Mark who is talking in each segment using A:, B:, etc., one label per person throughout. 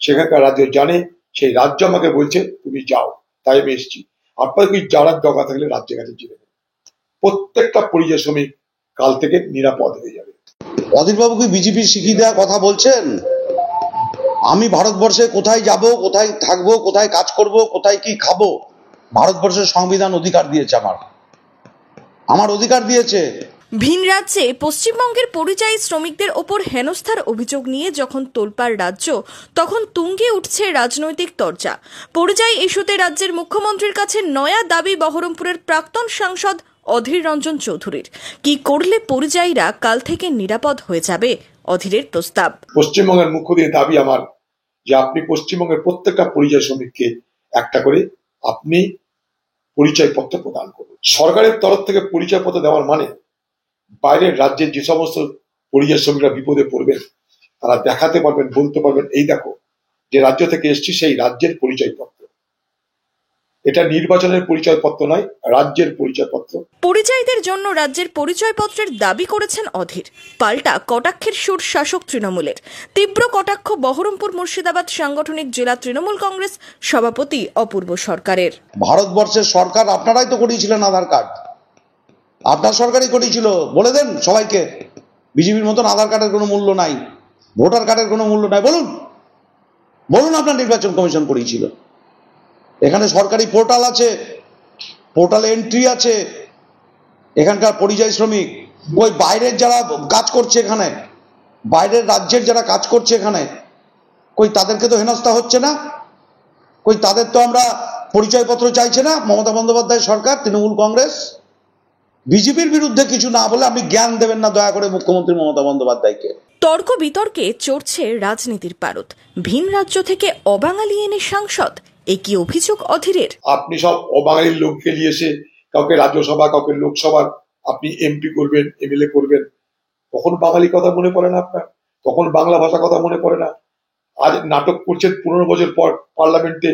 A: সেখানকার রাজ্য জানে, সেই রাজ্য আমাকে বলছে তুমি যাও, তাই আমি এসেছি। আপনার কি যাওয়ার দরকার থাকলে রাজ্যের কাছে জেনে নেবেন, প্রত্যেকটা পরিযায়ী শ্রমিক কাল থেকে নিরাপদ হয়ে যাবে।
B: অধীরবাবু কি বিজেপির শিখিয়ে দেওয়ার কথা বলছেন? আমি ভারতবর্ষে কোথায় যাব, কোথায় থাকবো, কোথায় কাজ করব, কোথায় কি খাবো, ভারতবর্ষের সংবিধান অধিকার দিয়েছে, আমার অধিকার দিয়েছে।
C: ভিন রাজ্যে পশ্চিমবঙ্গের পরিযায়ী শ্রমিকদের ওপর হেনস্থার অভিযোগ নিয়ে যখন তোলপাড় রাজ্য, তখন তুঙ্গে উঠছে রাজনৈতিক তরজা। পরিযায়ী ইস্যুতে রাজ্যের মুখ্যমন্ত্রীর কাছে নয়া দাবি বহরমপুরের প্রাক্তন সাংসদ অধীর রঞ্জন চৌধুরীর। কি করলে পরিযায়ীরা কাল থেকে নিরাপদ হয়ে যাবে, অধীরের প্রস্তাব।
A: পশ্চিমবঙ্গের মুখ্যমন্ত্রীর দাবি আমার যে আপনি পশ্চিমবঙ্গের প্রত্যেকটা পরিযায়ী শ্রমিককে একটা করে আপনি পরিচয়পত্র প্রদান করুন। সরকারের তরফ থেকে পরিচয়পত্র দেওয়ার মানে বাইরের রাজ্যের যে সমস্ত পরিযায়ী শ্রমিকরা বিপদে পড়বেন তারা দেখাতে পারবেন, বলতে পারবেন এই দেখো যে রাজ্য থেকে এসছি সেই রাজ্যের পরিচয়পত্র। এটা নির্বাচনের পরিচয়পত্র নয়, রাজ্যের পরিচয়পত্র।
C: পরিযায়ীদের জন্য রাজ্যের পরিচয়পত্রের দাবি করেছেন অধীর। পাল্টা কটাক্ষের সুর শাসক তৃণমূলের। তীব্র কটাক্ষ বহরমপুর মুর্শিদাবাদ সাংগঠনিক জেলা তৃণমূল কংগ্রেস সভাপতি অপূর্ব সরকারের।
B: ভারতবর্ষের সরকার আপনারাই তো করিয়েছিলেন আধার কার্ড, আপনার সরকারই করিয়েছিল। বলে দেন সবাইকে, বিজেপির মতন আধার কার্ডের কোনো মূল্য নাই, ভোটার কার্ডের কোনো মূল্য নাই। বলুন বলুন আপনার নির্বাচন কমিশন করিয়েছিল। এখানে সরকারি পোর্টাল আছে, পোর্টালে এন্ট্রি আছে। এখানকার পরিযায়ী শ্রমিক ওই বাইরের যারা কাজ করছে, এখানে বাইরের রাজ্যের যারা কাজ করছে এখানে, কই তাদেরকে তো হেনস্থা হচ্ছে না? কই তাদের তো আমরা পরিচয়পত্র চাইছে না মমতা বন্দ্যোপাধ্যায় সরকার, তৃণমূল কংগ্রেস? বিজেপির বিরুদ্ধে কিছু না বলে আপনি জ্ঞান দেবেন না দয়া করে মুখ্যমন্ত্রী মমতা বন্দ্যোপাধ্যায়কে।
C: তর্ক বিতর্কে চড়ছে রাজনীতির পারদ। ভিন রাজ্য থেকে অবাঙালি এনে সাংসদ, একই অভিযোগ অধীরের।
A: আপনি সব অবাঙালির লোককে নিয়ে এসে কাউকে রাজ্যসভা, কাউকে লোকসভার আপনি এমপি করবেন, এমএলএ করবেন, তখন বাঙালি কথা মনে পড়ে না আপনার? তখন বাংলা ভাষা কথা মনে পড়ে না? আজ নাটক করছেন 15 বছর পর পার্লামেন্টে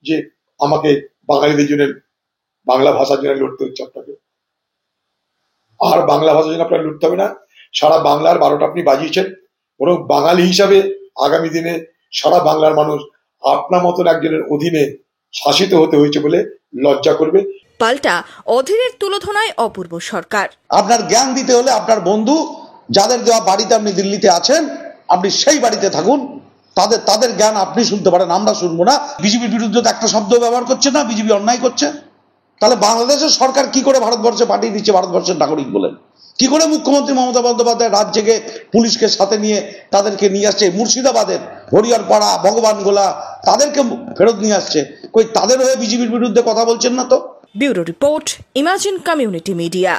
A: যে আমাকে বাঙালিদের জন্য বাংলা ভাষার জন্য লড়তে হচ্ছে আপনাকে। আর বাংলা ভাষার জন্য আপনার লড়তে হবে না, সারা বাংলার 12টা আপনি বাজিয়েছেন। বরং বাঙালি হিসাবে আগামী দিনে সারা বাংলার মানুষ আপনার মতন একজনের অধীনে শাসিত হতে হয়েছে বলে লজ্জা করবে।
C: পাল্টা অধীরের তুলোধনায় অপূর্ব সরকার।
B: আপনার জ্ঞান দিতে হলে আপনার বন্ধু যাদের দেওয়া বাড়িতে আপনি দিল্লিতে আছেন, আপনি সেই বাড়িতে থাকুন, তাদের জ্ঞান আপনি শুনতে পারেন, আমরা শুনবো না। বিজেপির বিরুদ্ধে তো একটা শব্দ ব্যবহার করছে না, বিজেপি অন্যায় করছে। তাহলে বাংলাদেশের সরকার কি করে ভারতবর্ষে পাঠিয়ে দিচ্ছে ভারতবর্ষের নাগরিক বলেন? কি করে মুখ্যমন্ত্রী মমতা বন্দ্যোপাধ্যায় রাজ্যকে পুলিশকে সাথে নিয়ে তাদেরকে নিয়ে আসছে? মুর্শিদাবাদের হরিয়ারপাড়া, ভগবানগোলা, তাদেরকে ফেরত নিয়ে আসছে। কই তাদের হয়ে বিজেপির বিরুদ্ধে কথা বলছেন না তো?
C: Bureau report, imagine community media.